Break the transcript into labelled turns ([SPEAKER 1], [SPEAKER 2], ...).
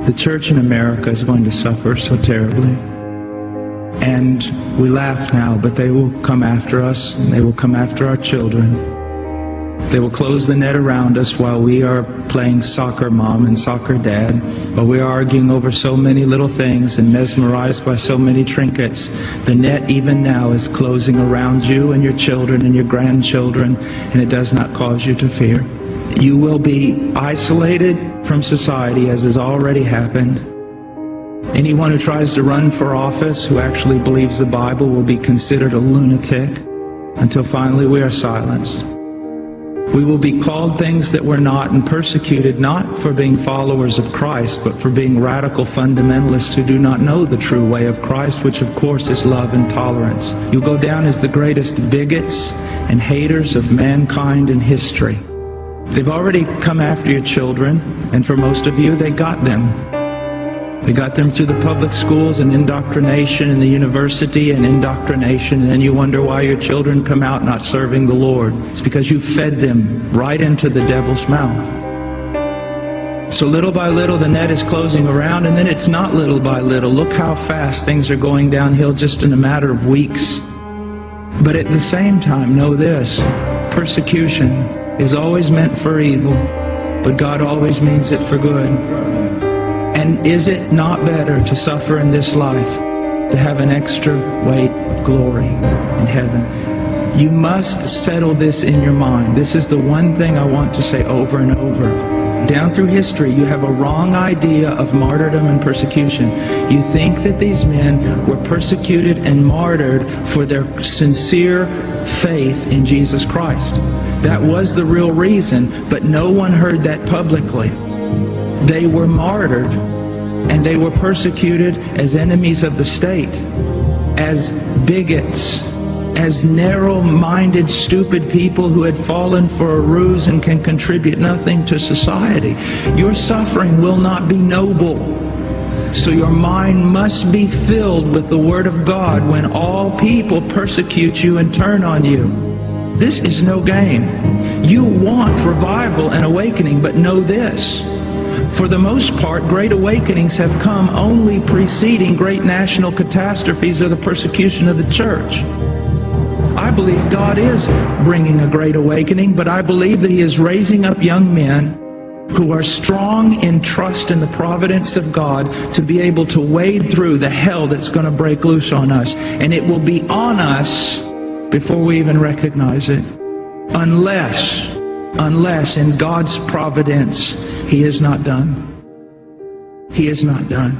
[SPEAKER 1] The church in America is going to suffer so terribly. And we laugh now, but they will come after us, and they will come after our children. They will close the net around us while we are playing soccer mom and soccer dad, while we are arguing over so many little things and mesmerized by so many trinkets. The net even now is closing around you and your children and your grandchildren, and it does not cause you to fear. You will be isolated from society, as has already happened. Anyone who tries to run for office who actually believes the Bible will be considered a lunatic until finally we are silenced. We will be called things that we're not and persecuted not for being followers of Christ, but for being radical fundamentalists who do not know the true way of Christ, which of course is love and tolerance. You'll go down as the greatest bigots and haters of mankind in history. They've already come after your children, and for most of you, they got them. They got them through the public schools and indoctrination, and the university and indoctrination, and then you wonder why your children come out not serving the Lord. It's because you fed them right into the devil's mouth. So little by little the net is closing around, and then it's not little by little. Look how fast things are going downhill just in a matter of weeks. But at the same time, know this: persecution is always meant for evil, but God always means it for good. And is it not better to suffer in this life, to have an extra weight of glory in heaven? You must settle this in your mind. This is the one thing I want to say over and over. Down through history, you have a wrong idea of martyrdom and persecution. You think that these men were persecuted and martyred for their sincere faith in Jesus Christ. That was the real reason, but no one heard that publicly. They were martyred, and they were persecuted as enemies of the state, as bigots, as narrow-minded, stupid people who had fallen for a ruse and can contribute nothing to society. Your suffering will not be noble. So your mind must be filled with the Word of God when all people persecute you and turn on you. This is no game. You want revival and awakening, but know this: for the most part, great awakenings have come only preceding great national catastrophes or the persecution of the church. I believe God is bringing a great awakening, but I believe that He is raising up young men who are strong in trust in the providence of God to be able to wade through the hell that's going to break loose on us. And it will be on us before we even recognize it. Unless in God's providence, He is not done. He is not done.